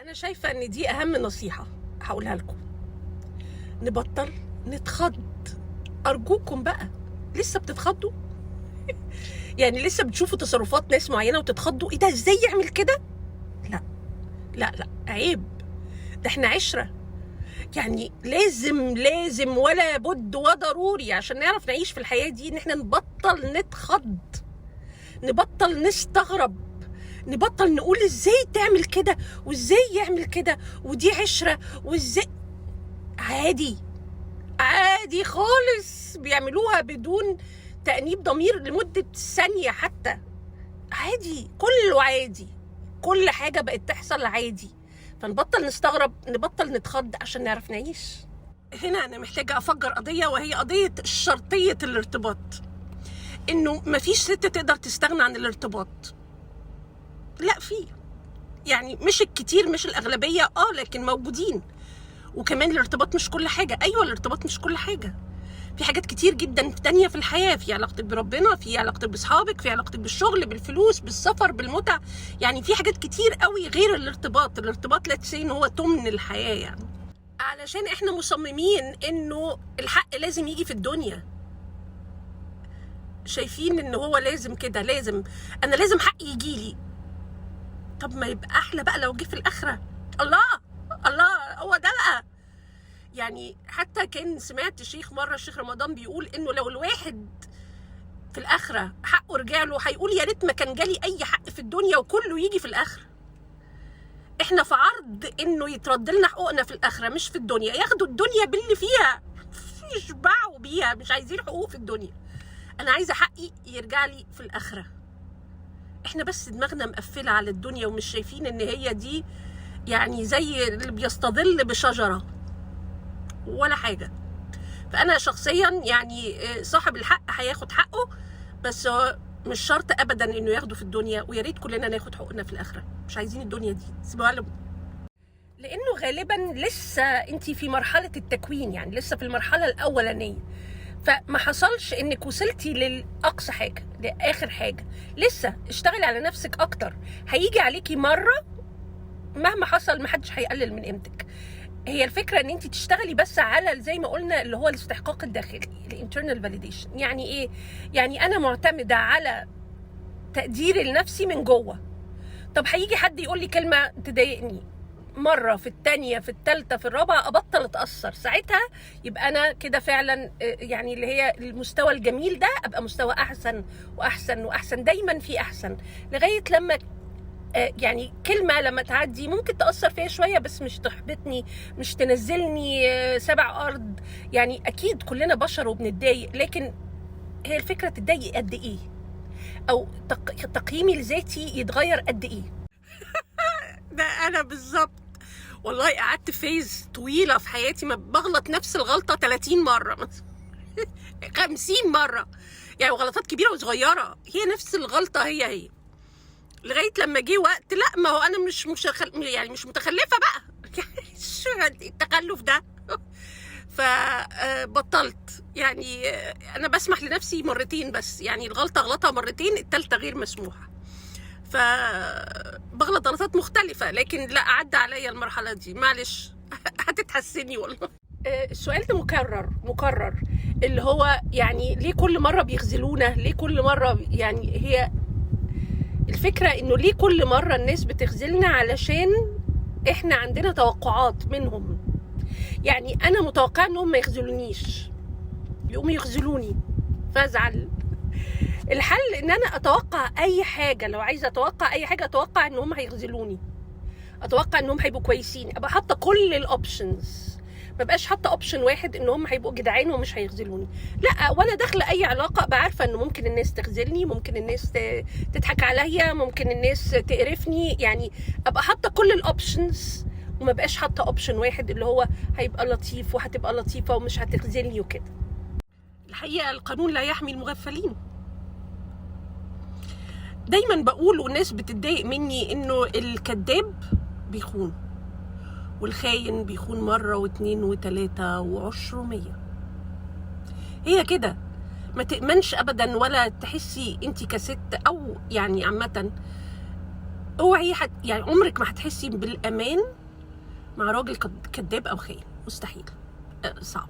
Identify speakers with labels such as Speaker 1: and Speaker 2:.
Speaker 1: أنا شايفة إن دي أهم نصيحة هقولها لكم. نبطل نتخض. أرجوكم بقى، لسه بتتخضوا؟ يعني لسه بتشوفوا تصرفات ناس معينة وتتخضوا؟ إيه ده؟ إزاي يعمل كده؟ لا لا لا، عيب. ده إحنا عشرة، يعني لازم ولا بد وضروري عشان نعرف نعيش في الحياة دي إن إحنا نبطل نتخض، نبطل نستغرب، نبطل نقول ازاي تعمل كده وازاي يعمل كده ودي عشرة وازاي. عادي خالص، بيعملوها بدون تأنيب ضمير لمدة ثانية حتى. عادي، كله عادي، كل حاجة بقت تحصل عادي. فنبطل نستغرب، نبطل نتخض عشان نعرف نعيش. هنا أنا محتاجة أفجر قضية، وهي قضية شرطية الارتباط. إنه مفيش ست تقدر تستغنى عن الارتباط. لا، فيه يعني مش الكتير، مش الأغلبية، لكن موجودين. وكمان الارتباط مش كل حاجة. أيوة، الارتباط مش كل حاجة. في حاجات كتير جدا تانية في الحياة، في علاقتك بربنا، في علاقتك بأصحابك، في علاقتك بالشغل، بالفلوس، بالسفر، بالمتع. يعني في حاجات كتير قوي غير الارتباط. الارتباط لا تسي ان هو تمن الحياة، يعني علشان احنا مصممين انه الحق لازم يجي في الدنيا. شايفين ان هو لازم كده، انا لازم حقي يجيلي. طب ما يبقى احلى بقى لو جه في الاخرة. الله، هو ده بقى. يعني حتى كان سمعت الشيخ رمضان بيقول انه لو الواحد في الاخره حقه رجع له هيقول يا ريت ما كان جالي اي حق في الدنيا وكله يجي في الاخره. احنا في عرض انه يترد لنا حقوقنا في الاخره مش في الدنيا. ياخدوا الدنيا باللي فيها، يشبعوا بيها، مش عايزين حقوق في الدنيا. انا عايزه حقي يرجع لي في الاخره. احنا بس دماغنا مقفله على الدنيا ومش شايفين ان هي دي يعني زي اللي بيستظل بشجره ولا حاجه. فأنا شخصيا يعني صاحب الحق هياخد حقه، بس هو مش شرط أبدا إنه ياخده في الدنيا. ويا ريت كلنا ناخد حقوقنا في الآخرة. مش عايزين الدنيا دي، سيبوها لهم. لأنه غالبا لسه أنت في مرحلة التكوين، يعني لسه في المرحلة الأولانية. فما حصلش إنك وصلتي للأقصى حاجة، لآخر حاجة. لسه اشتغلي على نفسك أكتر. هيجي عليكي مرة مهما حصل محدش هيقلل من قيمتك. هي الفكرة ان انت تشتغلي بس على زي ما قلنا اللي هو الاستحقاق الداخلي، الانترنال فاليديشن. يعني ايه؟ يعني انا معتمدة على تقديري لنفسي من جوه. طب هيجي حد يقول لي كلمة تضايقني، مرة، في التانية، في التالتة، في الرابعة ابطل اتأثر. ساعتها يبقى انا كده فعلا يعني اللي هي المستوى الجميل ده ابقى مستوى احسن واحسن واحسن. دايما في احسن، لغاية لما يعني كلمة لما تعدي ممكن تأثر فيا شوية، بس مش تحبطني، مش تنزلني 7 أرض. يعني أكيد كلنا بشر وبنتضايق، لكن هي الفكرة تتضايق قد إيه، أو تقييمي لذاتي يتغير قد إيه. ده أنا بالظبط. والله قعدت فيز طويلة في حياتي ما بغلط نفس الغلطة 30 مرة 50 مرة، يعني غلطات كبيرة وصغيرة، هي نفس الغلطة هي. لغايه لما جه وقت، لا ما هو انا يعني مش متخلفه بقى شو التخلف ده فبطلت. يعني انا بسمح لنفسي مرتين بس، يعني الغلطه غلطها مرتين، الثالثه غير مسموحه. فبغلط غلطات مختلفه، لكن لا، عدى عليا المرحله دي، معلش هتتحسني والله. السؤال ده مكرر اللي هو يعني ليه كل مره بيخذلونا؟ ليه كل مره؟ يعني هي الفكرة انه ليه كل مرة الناس بتخذلنا؟ علشان احنا عندنا توقعات منهم. يعني انا متوقعة انهم ما يخذلونيش، يقوموا يخذلوني فازعل. الحل ان انا اتوقع اي حاجة. لو عايزة اتوقع اي حاجة، اتوقع انهم هيخذلوني، اتوقع انهم هيبقوا كويسين، ابقى حاطة كل الاوبشنز، ما بقاش حاطه اوبشن واحد ان هم هيبقوا جدعان ومش هيخذلوني. لا، وانا داخله اي علاقه ابقى عارفه انه ممكن الناس تخذلني، ممكن الناس تضحك عليا، ممكن الناس تقرفني. يعني ابقى حاطه كل الاوبشنز، وما بقاش حاطه اوبشن واحد اللي هو هيبقى لطيف وهتبقى لطيفه ومش هتخذلني وكده. الحقيقه القانون لا يحمي المغفلين. دايما بقول والناس بتتضايق مني انه الكذاب بيخون، والخاين بيخون مرة واثنين وثلاثة و100. هي كده، ما تأمنش أبدا، ولا تحسي انتي كست أو يعني عامة اوعي يعني عمرك ما هتحسي بالامان مع راجل كذاب او خاين، مستحيل. صعب.